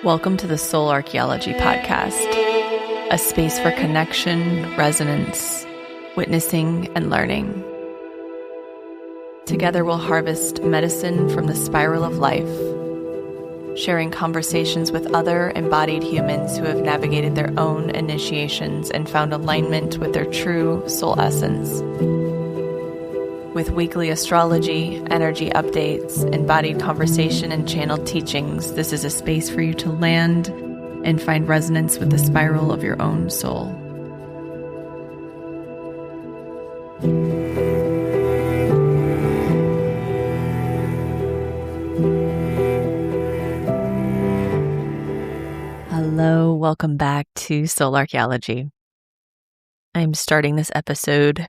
Welcome to the Soul Archaeology podcast, a space for connection, resonance, witnessing, and learning. Together we'll harvest medicine from the spiral of life, sharing conversations with other embodied humans who have navigated their own initiations and found alignment with their true soul essence. With weekly astrology, energy updates, embodied conversation, and channeled teachings, this is a space for you to land and find resonance with the spiral of your own soul. Hello, welcome back to Soul Archaeology. I'm starting this episode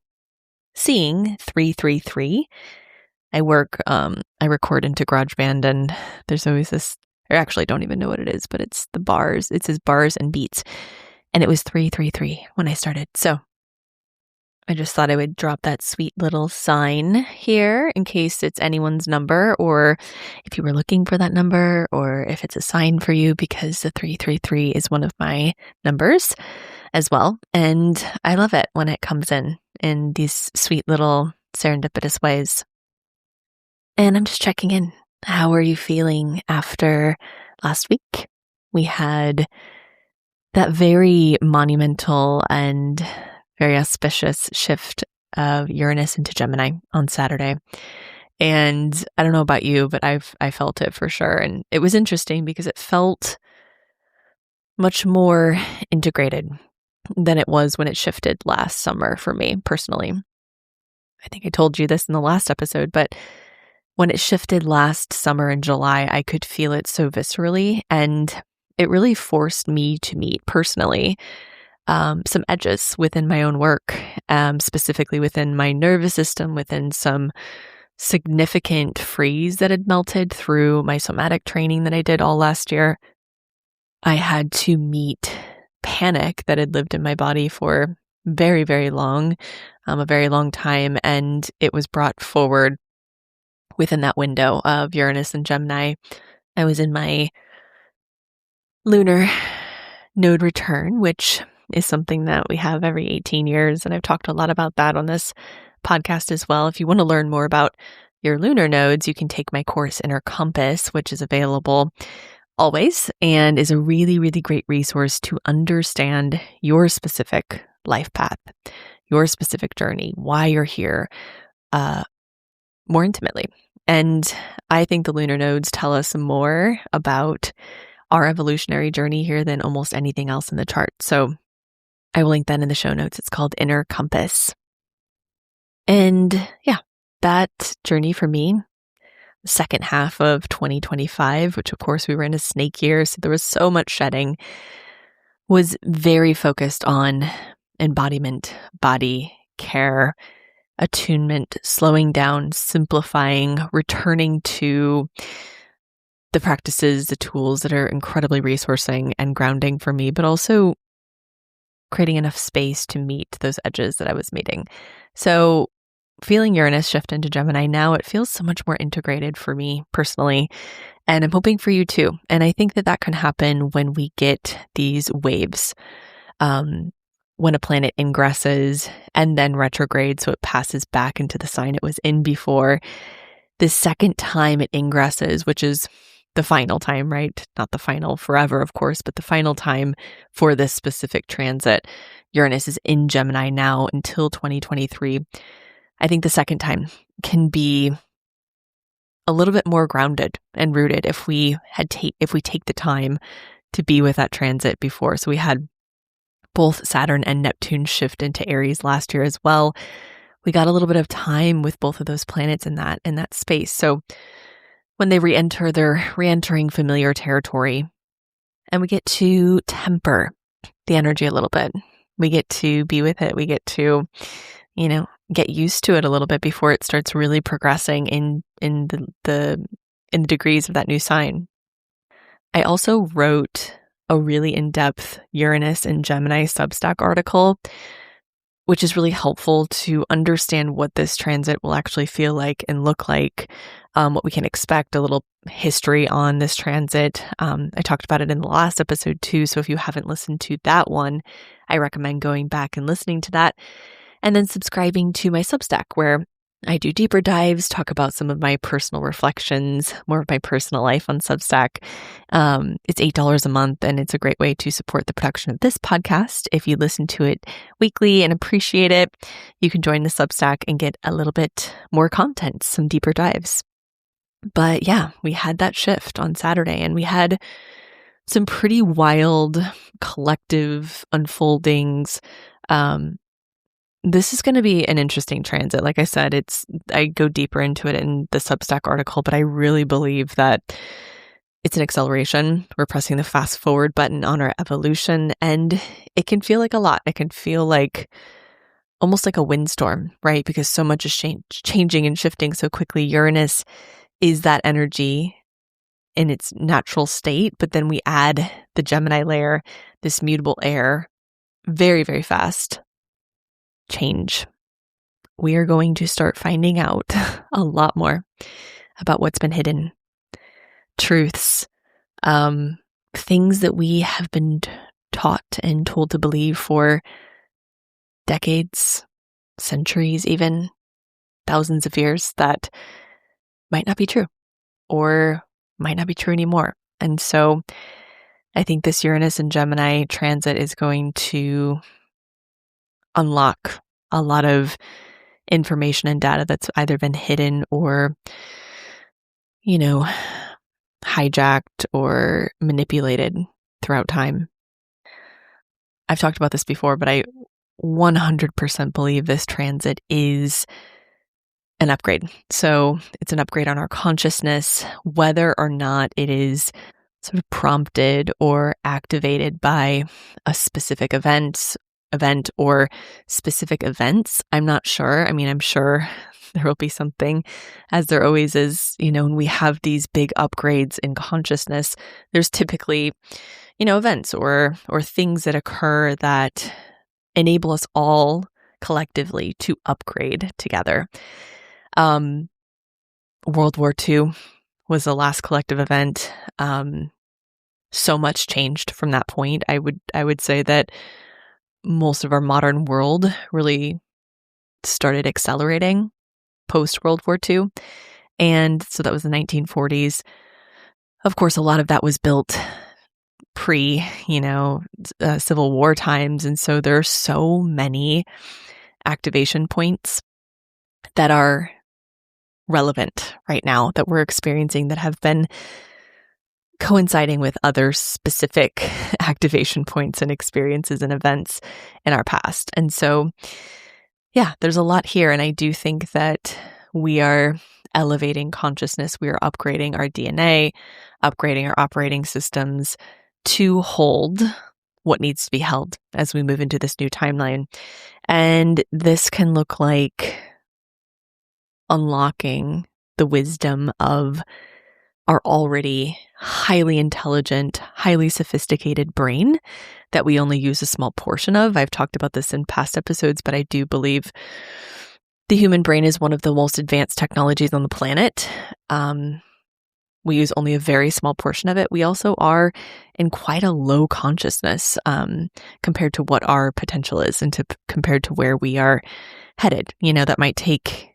seeing 333. I record into GarageBand, and there's always this, I actually don't even know what it is, but it's the bars. It says bars and beats. And it was 333 when I started. So I just thought I would drop that sweet little sign here in case it's anyone's number, or if you were looking for that number, or if it's a sign for you, because the 333 is one of my numbers as well. And I love it when it comes in these sweet little serendipitous ways. And I'm just checking in. How are you feeling after last week? We had that very monumental and very auspicious shift of Uranus into Gemini on Saturday. And I don't know about you, but I felt it for sure. And it was interesting because it felt much more integrated than it was when it shifted last summer for me personally. I think I told you this in the last episode, but when it shifted last summer in July, I could feel it so viscerally, and it really forced me to meet personally some edges within my own work, specifically within my nervous system, within some significant freeze that had melted through my somatic training that I did all last year. I had to meet panic that had lived in my body for very, very long, a very long time. And it was brought forward within that window of Uranus and Gemini. I was in my lunar node return, which is something that we have every 18 years. And I've talked a lot about that on this podcast as well. If you want to learn more about your lunar nodes, you can take my course Inner Compass, which is available always, and is a really, really great resource to understand your specific life path, your specific journey, why you're here, more intimately. And I think the lunar nodes tell us more about our evolutionary journey here than almost anything else in the chart. So I will link that in the show notes. It's called Inner Compass. And yeah, that journey for me, the second half of 2025, which of course we were in a snake year, so there was so much shedding, was very focused on embodiment, body care, attunement, slowing down, simplifying, returning to the practices, the tools that are incredibly resourcing and grounding for me, but also creating enough space to meet those edges that I was meeting. So feeling Uranus shift into Gemini now, it feels so much more integrated for me personally, and I'm hoping for you too. And I think that that can happen when we get these waves, when a planet ingresses and then retrogrades, so it passes back into the sign it was in before. The second time it ingresses, which is the final time, right? Not the final forever, of course, but the final time for this specific transit. Uranus is in Gemini now until 2023. I think the second time can be a little bit more grounded and rooted if we take the time to be with that transit before. So we had both Saturn and Neptune shift into Aries last year as well. We got a little bit of time with both of those planets in that space. So when they re-enter, they're re-entering familiar territory, and we get to temper the energy a little bit. We get to be with it. We get to, get used to it a little bit before it starts really progressing in the degrees of that new sign. I also wrote a really in-depth Uranus and Gemini Substack article which is really helpful to understand what this transit will actually feel like and look like, what we can expect, a little history on this transit. I talked about it in the last episode too, so if you haven't listened to that one, I recommend going back and listening to that, and then subscribing to my Substack, where I do deeper dives, talk about some of my personal reflections, more of my personal life on Substack. It's $8 a month, and it's a great way to support the production of this podcast. If you listen to it weekly and appreciate it, you can join the Substack and get a little bit more content, some deeper dives. But yeah, we had that shift on Saturday, and we had some pretty wild collective unfoldings. This is going to be an interesting transit. Like I said, I go deeper into it in the Substack article, but I really believe that it's an acceleration. We're pressing the fast forward button on our evolution, and it can feel like a lot. It can feel like almost like a windstorm, right? Because so much is changing and shifting so quickly. Uranus is that energy in its natural state, but then we add the Gemini layer, this mutable air, very, very fast change. We are going to start finding out a lot more about what's been hidden, truths, things that we have been taught and told to believe for decades, centuries, even thousands of years, that might not be true or might not be true anymore. And so I think this Uranus and Gemini transit is going to unlock a lot of information and data that's either been hidden or, hijacked or manipulated throughout time. I've talked about this before, but I 100% believe this transit is an upgrade. So it's an upgrade on our consciousness, whether or not it is sort of prompted or activated by a specific event or specific events. I'm not sure. I mean, I'm sure there will be something, as there always is, when we have these big upgrades in consciousness, there's typically, events or things that occur that enable us all collectively to upgrade together. World War II was the last collective event. So much changed from that point. I would say that most of our modern world really started accelerating post World War II. And so that was the 1940s. Of course, a lot of that was built pre, Civil War times. And so there are so many activation points that are relevant right now that we're experiencing that have been coinciding with other specific activation points and experiences and events in our past. And so, yeah, there's a lot here. And I do think that we are elevating consciousness. We are upgrading our DNA, upgrading our operating systems to hold what needs to be held as we move into this new timeline. And this can look like unlocking the wisdom of our already highly intelligent, highly sophisticated brain that we only use a small portion of. I've talked about this in past episodes, but I do believe the human brain is one of the most advanced technologies on the planet. We use only a very small portion of it. We also are in quite a low consciousness compared to what our potential is and compared to where we are headed. That might take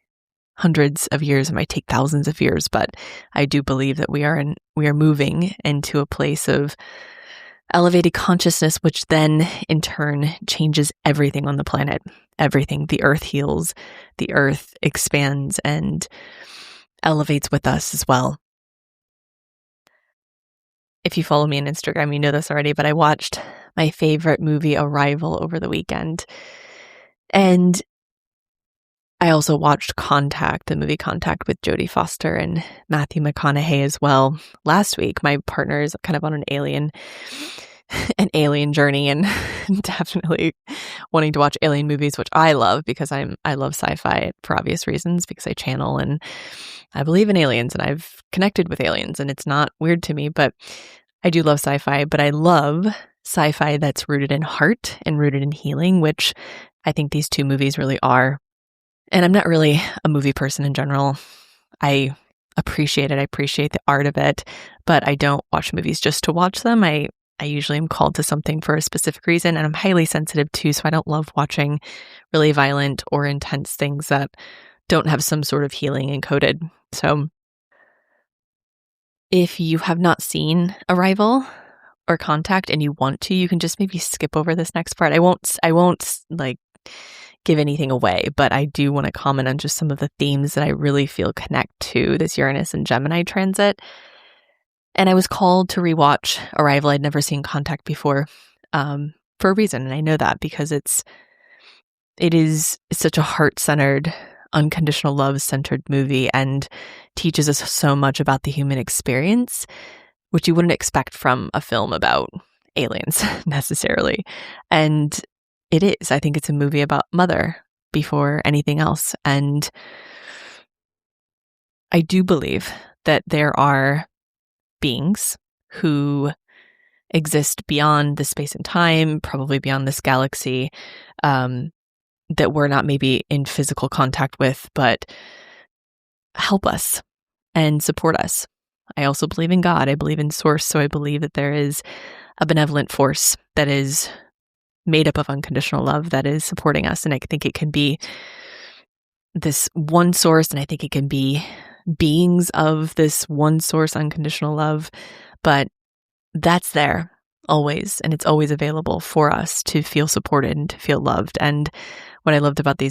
hundreds of years, it might take thousands of years, but I do believe that we are moving into a place of elevated consciousness, which then in turn changes everything on the planet. Everything. The earth heals, the earth expands and elevates with us as well. If you follow me on Instagram, you know this already, but I watched my favorite movie, Arrival, over the weekend. And I also watched Contact, the movie Contact with Jodie Foster and Matthew McConaughey as well last week. My partner is kind of on an alien journey and definitely wanting to watch alien movies, which I love because I love sci-fi for obvious reasons, because I channel and I believe in aliens and I've connected with aliens and it's not weird to me, but I do love sci-fi, but I love sci-fi that's rooted in heart and rooted in healing, which I think these two movies really are. And I'm not really a movie person in general. I appreciate it. I appreciate the art of it, but I don't watch movies just to watch them. I usually am called to something for a specific reason, and I'm highly sensitive too, so I don't love watching really violent or intense things that don't have some sort of healing encoded. So if you have not seen Arrival or Contact and you want to, you can just maybe skip over this next part. I won't like give anything away, but I do want to comment on just some of the themes that I really feel connect to this Uranus and Gemini transit. And I was called to rewatch Arrival. I'd never seen Contact before, for a reason, and I know that because it is such a heart-centered, unconditional love-centered movie and teaches us so much about the human experience, which you wouldn't expect from a film about aliens necessarily. And it is. I think it's a movie about mother before anything else. And I do believe that there are beings who exist beyond the space and time, probably beyond this galaxy, that we're not maybe in physical contact with, but help us and support us. I also believe in God. I believe in Source. So I believe that there is a benevolent force that is made up of unconditional love that is supporting us. And I think it can be this one source, and I think it can be beings of this one source, unconditional love, but that's there always, and it's always available for us to feel supported and to feel loved. And what I loved about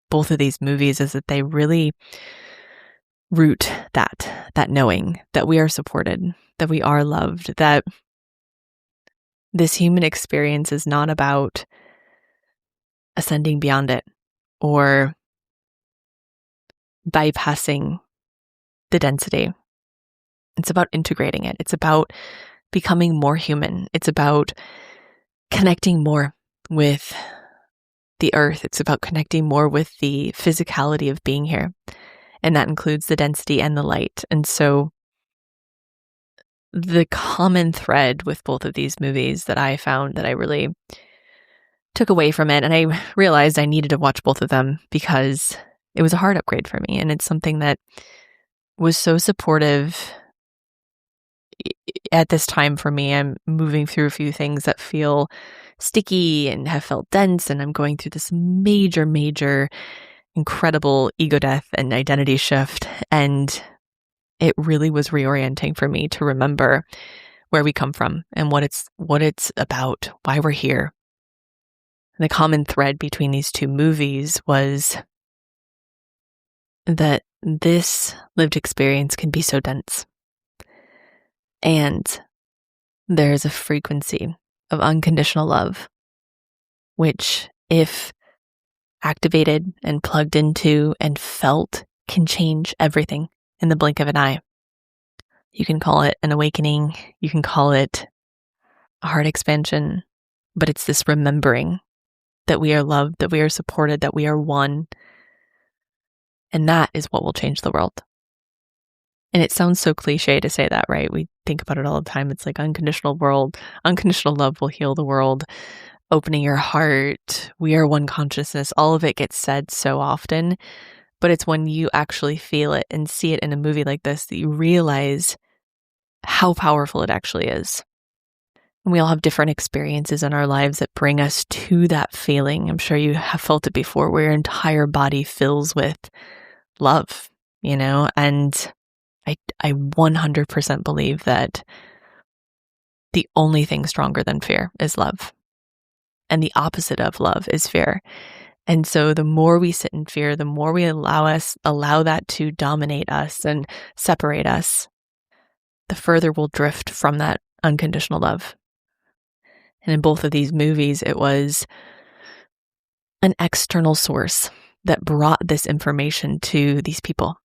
both of these movies is that they really root that knowing that we are supported, that we are loved, that this human experience is not about ascending beyond it or bypassing the density. It's about integrating it. It's about becoming more human. It's about connecting more with the earth. It's about connecting more with the physicality of being here. And that includes the density and the light. And so the common thread with both of these movies that I found that I really took away from it, and I realized I needed to watch both of them because it was a hard upgrade for me. And it's something that was so supportive at this time for me. I'm moving through a few things that feel sticky and have felt dense, and I'm going through this major, incredible ego death and identity shift. And it really was reorienting for me to remember where we come from and what it's about, why we're here. And the common thread between these two movies was that this lived experience can be so dense. And there's a frequency of unconditional love, which, if activated and plugged into and felt, can change everything in the blink of an eye. You can call it an awakening, you can call it a heart expansion, but it's this remembering that we are loved, that we are supported, that we are one. And that is what will change the world. And it sounds so cliche to say that, right? We think about it all the time. It's like unconditional love will heal the world, opening your heart, we are one consciousness. All of it gets said so often, but it's when you actually feel it and see it in a movie like this that you realize how powerful it actually is. And we all have different experiences in our lives that bring us to that feeling. I'm sure you have felt it before, where your entire body fills with love, and I 100% believe that the only thing stronger than fear is love. And the opposite of love is fear. And so the more we sit in fear, the more we allow that to dominate us and separate us, the further we'll drift from that unconditional love. And in both of these movies, it was an external source that brought this information to these people.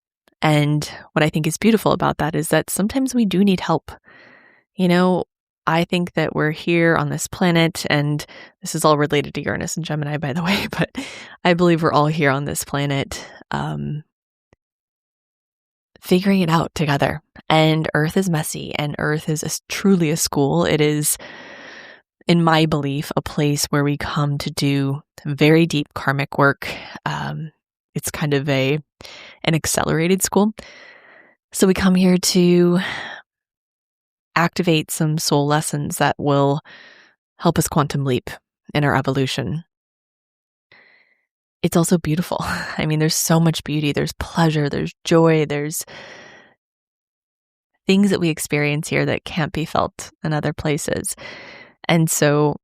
And what I think is beautiful about that is that sometimes we do need help. I think that we're here on this planet, and this is all related to Uranus and Gemini, by the way, but I believe we're all here on this planet figuring it out together. And Earth is messy, and Earth is truly a school. It is in my belief, a place where we come to do very deep karmic work. It's kind of an accelerated school. So we come here to activate some soul lessons that will help us quantum leap in our evolution. It's also beautiful. I mean, there's so much beauty. There's pleasure. There's joy. There's things that we experience here that can't be felt in other places. And so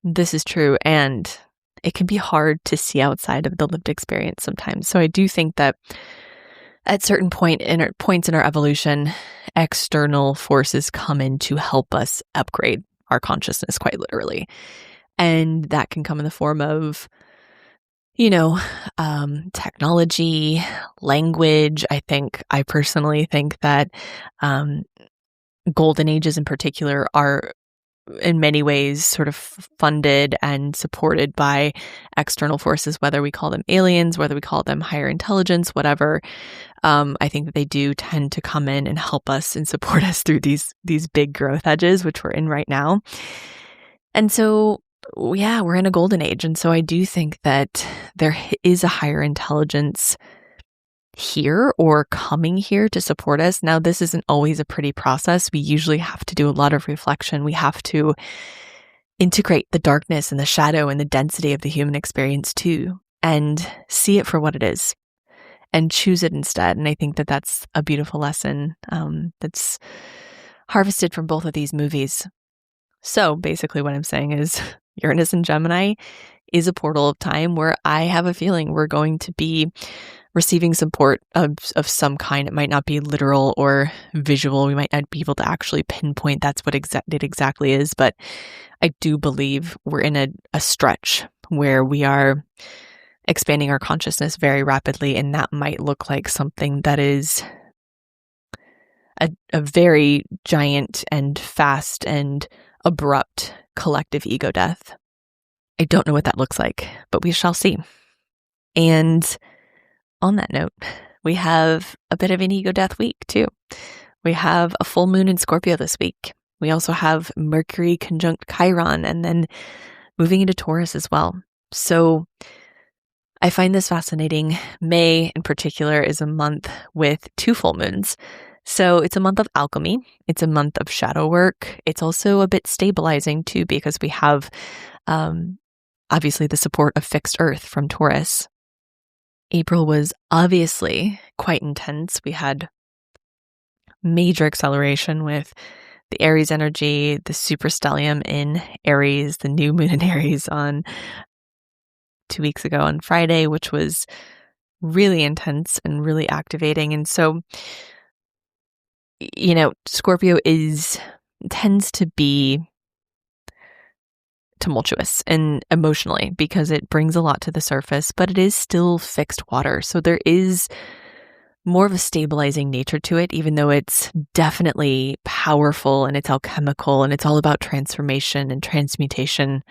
this is true. And it can be hard to see outside of the lived experience sometimes. So I do think that at certain points in our evolution, external forces come in to help us upgrade our consciousness, quite literally. And that can come in the form of, technology, language. I personally think that golden ages in particular are in many ways sort of funded and supported by external forces, whether we call them aliens, whether we call them higher intelligence, whatever. I think that they do tend to come in and help us and support us through these big growth edges, which we're in right now. And so, yeah, we're in a golden age. And so I do think that there is a higher intelligence here or coming here to support us. Now, this isn't always a pretty process. We usually have to do a lot of reflection. We have to integrate the darkness and the shadow and the density of the human experience too, and see it for what it is and choose it instead. And I think that that's a beautiful lesson that's harvested from both of these movies. So basically what I'm saying is Uranus and Gemini is a portal of time where I have a feeling we're going to be receiving support of some kind. It might not be literal or visual. We might not be able to actually pinpoint that's what it exactly is. But I do believe we're in a stretch where we are expanding our consciousness very rapidly. And that might look like something that is a very giant and fast and abrupt collective ego death. I don't know what that looks like, but we shall see. And on that note, we have a bit of an ego death week too. We have a full moon in Scorpio this week. We also have Mercury conjunct Chiron and then moving into Taurus as well. So I find this fascinating. May in particular is a month with 2 full moons. So it's a month of alchemy. It's a month of shadow work. It's also a bit stabilizing too, because we have obviously the support of fixed earth from Taurus. April was obviously quite intense. We had major acceleration with the Aries energy, the superstellium in Aries, the new moon in Aries on 2 weeks ago on Friday, which was really intense and really activating. And so, Scorpio tends to be tumultuous and emotionally because it brings a lot to the surface, but it is still fixed water. So there is more of a stabilizing nature to it, even though it's definitely powerful and it's alchemical and it's all about transformation and transmutation,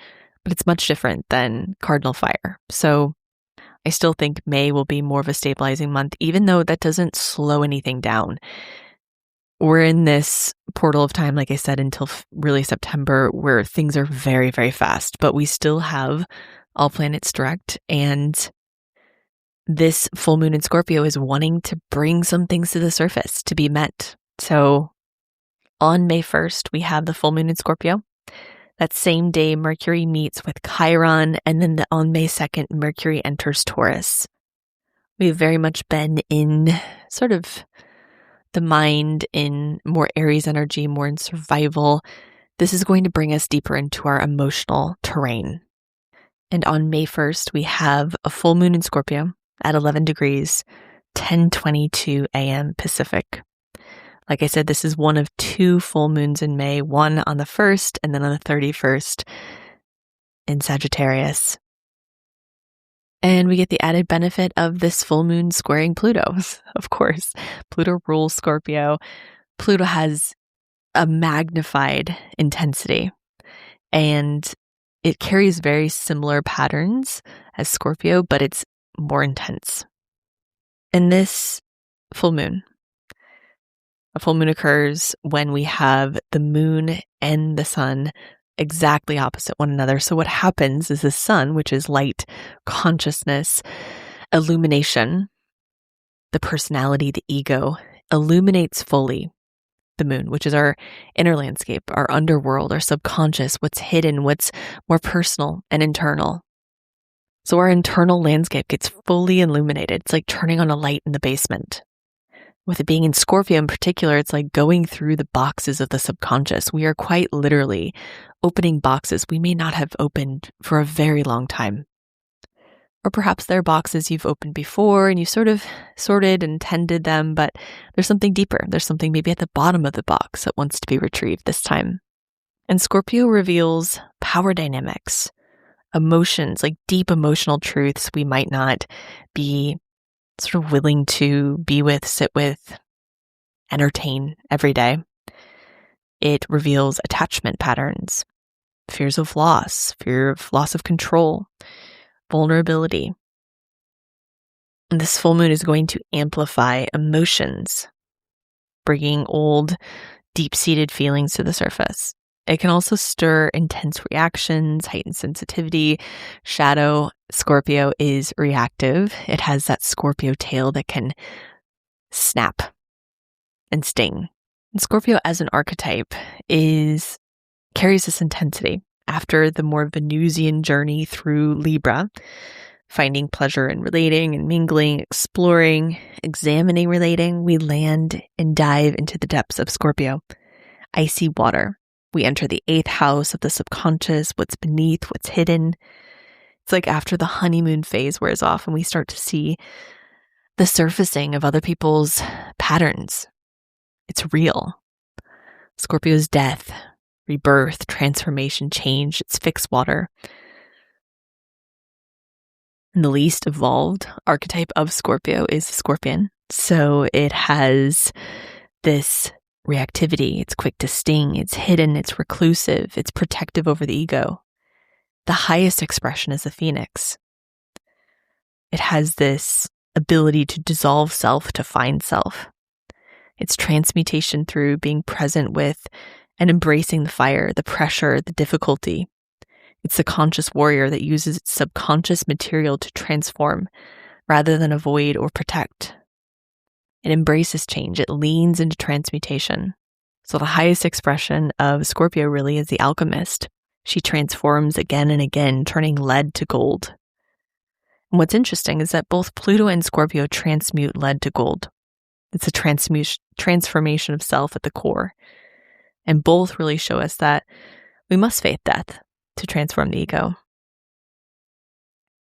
but it's much different than cardinal fire. So I still think May will be more of a stabilizing month, even though that doesn't slow anything down. We're in this portal of time, like I said, until really September, where things are very, very fast, but we still have all planets direct. And this full moon in Scorpio is wanting to bring some things to the surface to be met. So on May 1st, we have the full moon in Scorpio. That same day, Mercury meets with Chiron. And then on May 2nd, Mercury enters Taurus. We've very much been in sort of the mind, in more Aries energy, more in survival. This is going to bring us deeper into our emotional terrain. And on May 1st, we have a full moon in Scorpio at 11 degrees, 10:22 a.m. Pacific. Like I said, this is one of 2 full moons in May, one on the 1st and then on the 31st in Sagittarius. And we get the added benefit of this full moon squaring Pluto. Of course, Pluto rules Scorpio. Pluto has a magnified intensity, and it carries very similar patterns as Scorpio, but it's more intense. In this full moon, a full moon occurs when we have the moon and the sun exactly opposite one another. So what happens is the sun, which is light, consciousness, illumination, the personality, the ego, illuminates fully the moon, which is our inner landscape, our underworld, our subconscious, what's hidden, what's more personal and internal. So our internal landscape gets fully illuminated. It's like turning on a light in the basement. With it being in Scorpio in particular, it's like going through the boxes of the subconscious. We are quite literally opening boxes we may not have opened for a very long time. Or perhaps there are boxes you've opened before and you sort of sorted and tended them, but there's something deeper. There's something maybe at the bottom of the box that wants to be retrieved this time. And Scorpio reveals power dynamics, emotions, like deep emotional truths we might not be sort of willing to be with, sit with, entertain every day. It reveals attachment patterns, fears of loss, fear of loss of control, vulnerability. And this full moon is going to amplify emotions, bringing old, deep-seated feelings to the surface. It can also stir intense reactions, heightened sensitivity. Shadow Scorpio is reactive. It has that Scorpio tail that can snap and sting. And Scorpio as an archetype carries this intensity. After the more Venusian journey through Libra, finding pleasure in relating and mingling, exploring, examining relating, we land and dive into the depths of Scorpio. Icy water. We enter the 8th house of the subconscious, what's beneath, what's hidden. It's like after the honeymoon phase wears off and we start to see the surfacing of other people's patterns. It's real. Scorpio's death, rebirth, transformation, change, it's fixed water. And the least evolved archetype of Scorpio is the Scorpion. So it has this reactivity. It's quick to sting. It's hidden. It's reclusive. It's protective over the ego. The highest expression is the Phoenix. It has this ability to dissolve self to find self. It's transmutation through being present with and embracing the fire, the pressure, the difficulty. It's the conscious warrior that uses its subconscious material to transform rather than avoid or protect. It embraces change. It leans into transmutation. So the highest expression of Scorpio really is the alchemist. She transforms again and again, turning lead to gold. And what's interesting is that both Pluto and Scorpio transmute lead to gold. It's a transformation of self at the core. And both really show us that we must face death to transform the ego.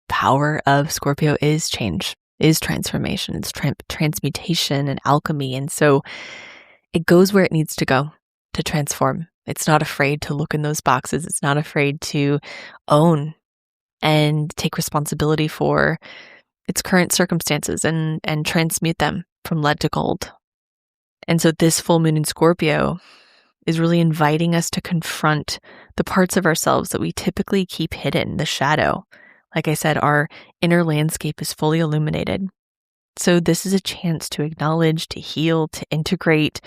Power of Scorpio is change, is transformation, it's transmutation and alchemy. And so it goes where it needs to go to transform. It's not afraid to look in those boxes. It's not afraid to own and take responsibility for its current circumstances and transmute them from lead to gold. And so this full moon in Scorpio is really inviting us to confront the parts of ourselves that we typically keep hidden, the shadow. Like I said, our inner landscape is fully illuminated. So this is a chance to acknowledge, to heal, to integrate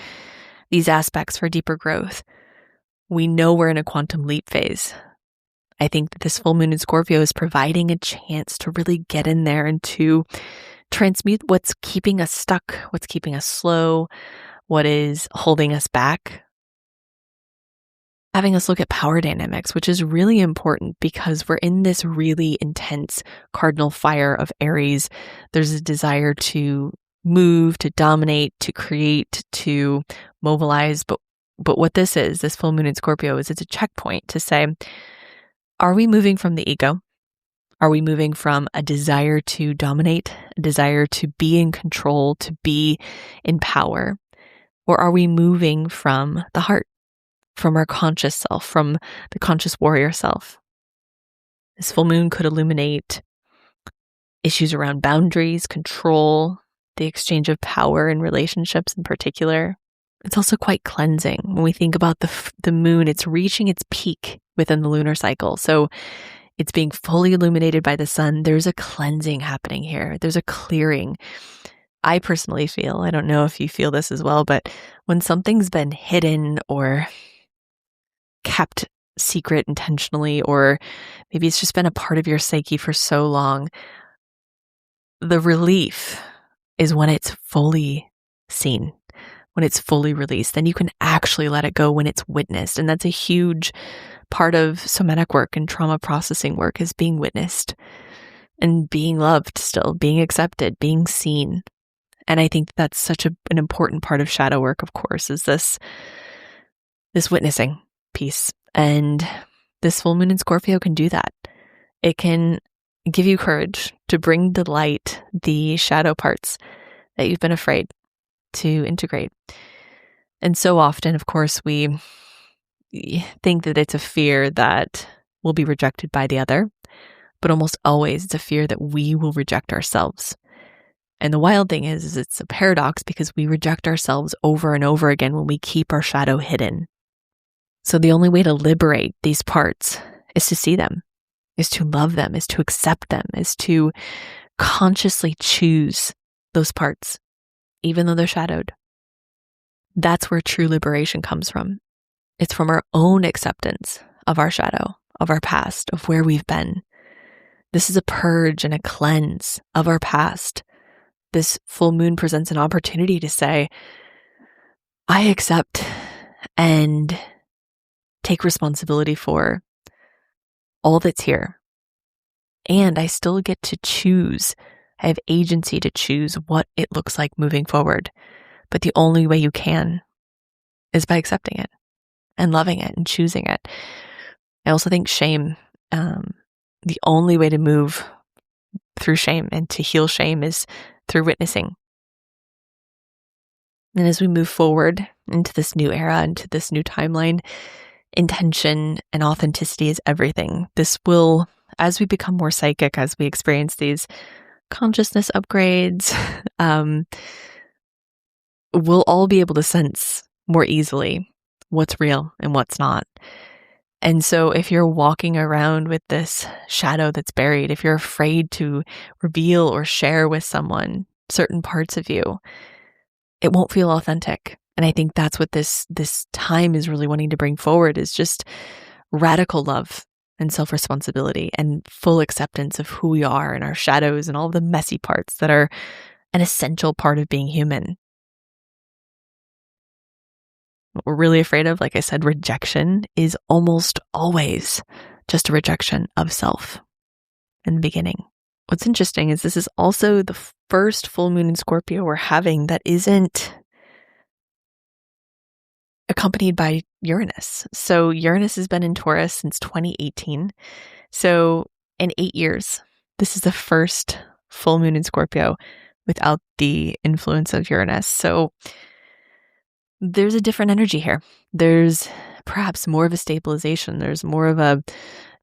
these aspects for deeper growth. We know we're in a quantum leap phase. I think that this full moon in Scorpio is providing a chance to really get in there and to transmute what's keeping us stuck, what's keeping us slow, what is holding us back. Having us look at power dynamics, which is really important because we're in this really intense cardinal fire of Aries. There's a desire to move, to dominate, to create, to mobilize. But what this full moon in Scorpio it's a checkpoint to say, are we moving from the ego? Are we moving from a desire to dominate, a desire to be in control, to be in power? Or are we moving from the heart, from our conscious self, from the conscious warrior self? This full moon could illuminate issues around boundaries, control, the exchange of power in relationships in particular. It's also quite cleansing. When we think about the moon, it's reaching its peak within the lunar cycle. So it's being fully illuminated by the sun. There's a cleansing happening here. There's a clearing. I personally feel, I don't know if you feel this as well, but when something's been hidden or kept secret intentionally, or maybe it's just been a part of your psyche for so long. The relief is when it's fully seen, when it's fully released. Then you can actually let it go when it's witnessed. And that's a huge part of somatic work and trauma processing work, is being witnessed and being loved still, being accepted, being seen. And I think that's such an important part of shadow work, of course, is this witnessing piece. And this full moon in Scorpio can do that. It can give you courage to bring to light the shadow parts that you've been afraid to integrate. And so often, of course, we think that it's a fear that we'll be rejected by the other, but almost always it's a fear that we will reject ourselves. And the wild thing is it's a paradox, because we reject ourselves over and over again when we keep our shadow hidden. So the only way to liberate these parts is to see them, is to love them, is to accept them, is to consciously choose those parts, even though they're shadowed. That's where true liberation comes from. It's from our own acceptance of our shadow, of our past, of where we've been. This is a purge and a cleanse of our past. This full moon presents an opportunity to say, I accept and take responsibility for all that's here. And I still get to choose. I have agency to choose what it looks like moving forward. But the only way you can is by accepting it and loving it and choosing it. I also think shame, the only way to move through shame and to heal shame is through witnessing. And as we move forward into this new era, into this new timeline, intention and authenticity is everything. This will, as we become more psychic, as we experience these consciousness upgrades, we'll all be able to sense more easily what's real and what's not. And so if you're walking around with this shadow that's buried, if you're afraid to reveal or share with someone certain parts of you, it won't feel authentic. And I think that's what this time is really wanting to bring forward, is just radical love and self-responsibility and full acceptance of who we are and our shadows and all the messy parts that are an essential part of being human. What we're really afraid of, like I said, rejection, is almost always just a rejection of self in the beginning. What's interesting is this is also the first full moon in Scorpio we're having that isn't accompanied by Uranus. So Uranus has been in Taurus since 2018. So in 8 years, this is the first full moon in Scorpio without the influence of Uranus. So there's a different energy here. There's perhaps more of a stabilization. There's more of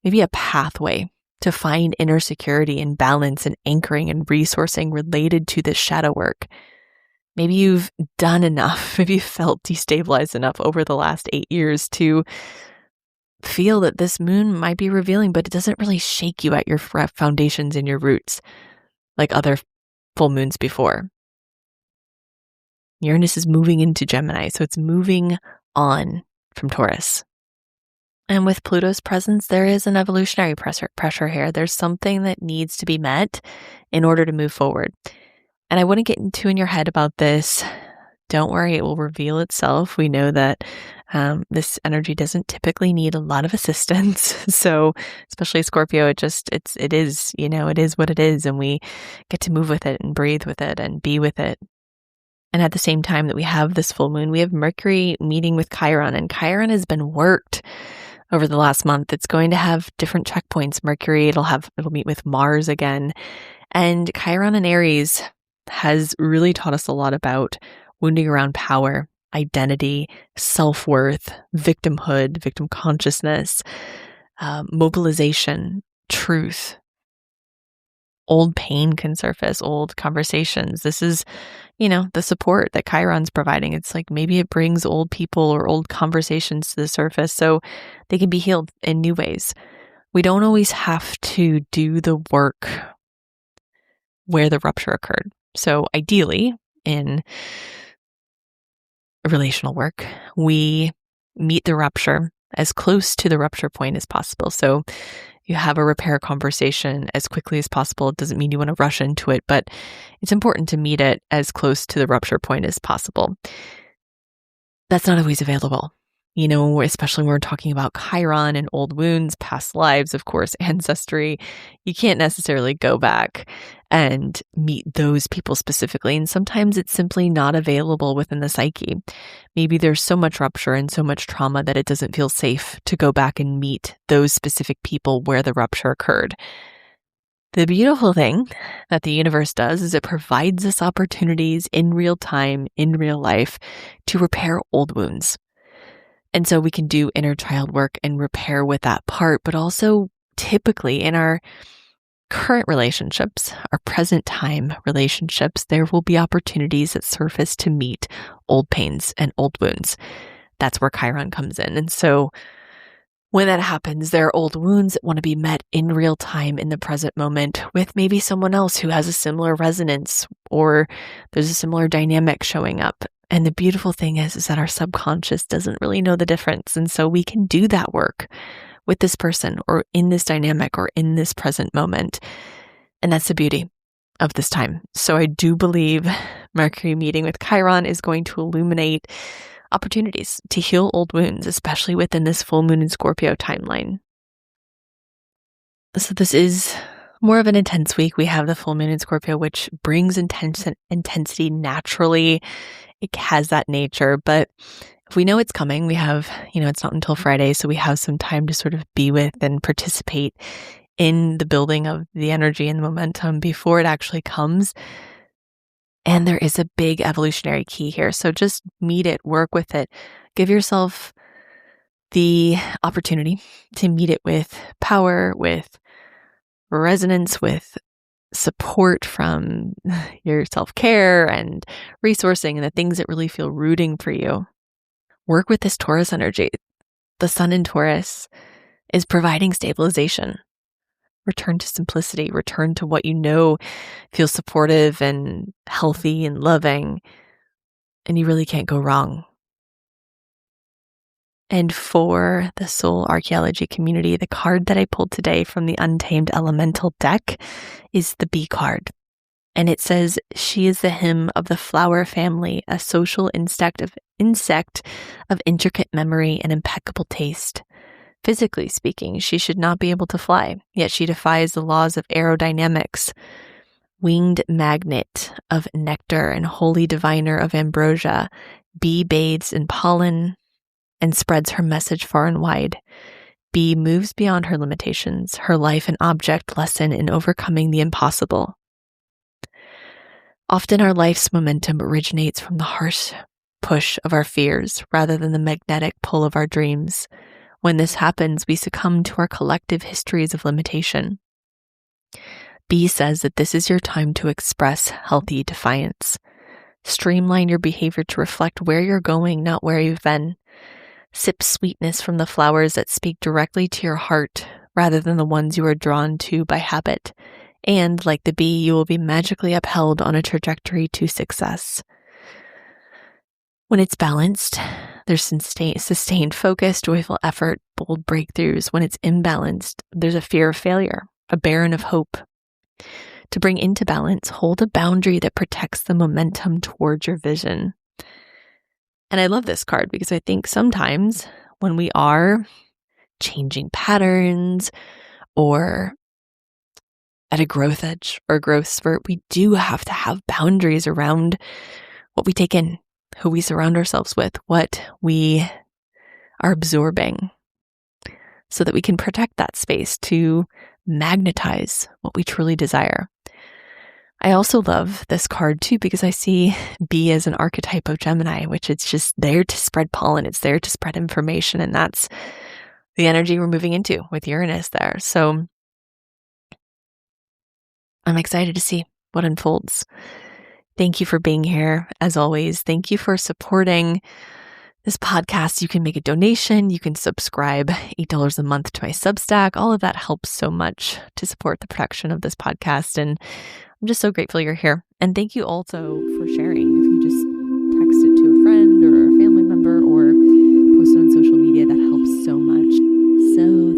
maybe a pathway to find inner security and balance and anchoring and resourcing related to this shadow work. Maybe you've done enough, maybe you felt destabilized enough over the last 8 years to feel that this moon might be revealing, but it doesn't really shake you at your foundations and your roots like other full moons before. Uranus is moving into Gemini, so it's moving on from Taurus. And with Pluto's presence, there is an evolutionary pressure here. There's something that needs to be met in order to move forward. And I wouldn't get too in your head about this. Don't worry, it will reveal itself. We know that this energy doesn't typically need a lot of assistance. So especially Scorpio, it is, it is what it is. And we get to move with it and breathe with it and be with it. And at the same time that we have this full moon, we have Mercury meeting with Chiron, and Chiron has been worked over the last month. It's going to have different checkpoints. Mercury, it'll meet with Mars again. And Chiron in Aries has really taught us a lot about wounding around power, identity, self-worth, victimhood, victim consciousness, mobilization, truth. Old pain can surface, old conversations. This is, the support that Chiron's providing. It's like maybe it brings old people or old conversations to the surface so they can be healed in new ways. We don't always have to do the work where the rupture occurred. So ideally, in relational work, we meet the rupture as close to the rupture point as possible. So you have a repair conversation as quickly as possible. It doesn't mean you want to rush into it, but it's important to meet it as close to the rupture point as possible. That's not always available. Especially when we're talking about Chiron and old wounds, past lives, of course, ancestry. You can't necessarily go back and meet those people specifically. And sometimes it's simply not available within the psyche. Maybe there's so much rupture and so much trauma that it doesn't feel safe to go back and meet those specific people where the rupture occurred. The beautiful thing that the universe does is it provides us opportunities in real time, in real life, to repair old wounds. And so we can do inner child work and repair with that part, but also typically in our current relationships, our present time relationships, there will be opportunities that surface to meet old pains and old wounds. That's where Chiron comes in. And so when that happens, there are old wounds that want to be met in real time in the present moment with maybe someone else who has a similar resonance, or there's a similar dynamic showing up. And the beautiful thing is that our subconscious doesn't really know the difference. And so we can do that work with this person or in this dynamic or in this present moment. And that's the beauty of this time. So I do believe Mercury meeting with Chiron is going to illuminate opportunities to heal old wounds, especially within this full moon in Scorpio timeline. So this is more of an intense week. We have the full moon in Scorpio, which brings intensity naturally. It has that nature, but if we know it's coming, we have, it's not until Friday, so we have some time to sort of be with and participate in the building of the energy and the momentum before it actually comes. And there is a big evolutionary key here. So just meet it, work with it, give yourself the opportunity to meet it with power, with resonance, with support from your self-care and resourcing and the things that really feel rooting for you. Work with this Taurus energy. The sun in Taurus is providing stabilization. Return to simplicity, return to what you know feels supportive and healthy and loving, and you really can't go wrong. And for the Soul Archaeology community, the card that I pulled today from the Untamed Elemental deck is the Bee card. And it says, she is the hymn of the flower family, a social insect of intricate memory and impeccable taste. Physically speaking, she should not be able to fly, yet she defies the laws of aerodynamics. Winged magnet of nectar and holy diviner of ambrosia, bee bathes in pollen and spreads her message far and wide. Bee moves beyond her limitations, her life an object lesson in overcoming the impossible. Often our life's momentum originates from the harsh push of our fears rather than the magnetic pull of our dreams. When this happens, we succumb to our collective histories of limitation. B says that this is your time to express healthy defiance. Streamline your behavior to reflect where you're going, not where you've been. Sip sweetness from the flowers that speak directly to your heart rather than the ones you are drawn to by habit. And like the bee, you will be magically upheld on a trajectory to success. When it's balanced, there's sustained focus, joyful effort, bold breakthroughs. When it's imbalanced, there's a fear of failure, a barren of hope. To bring into balance, hold a boundary that protects the momentum towards your vision. And I love this card because I think sometimes when we are changing patterns or at a growth edge or growth spurt, we do have to have boundaries around what we take in, who we surround ourselves with, what we are absorbing, so that we can protect that space to magnetize what we truly desire. I also love this card too because I see bee as an archetype of Gemini, which it's just there to spread pollen. It's there to spread information. And that's the energy we're moving into with Uranus there. So I'm excited to see what unfolds. Thank you for being here. As always, thank you for supporting this podcast. You can make a donation. You can subscribe $8 a month to my Substack. All of that helps so much to support the production of this podcast. And I'm just so grateful you're here. And thank you also for sharing. If you just text it to a friend or a family member or post post on social media. That helps so much. So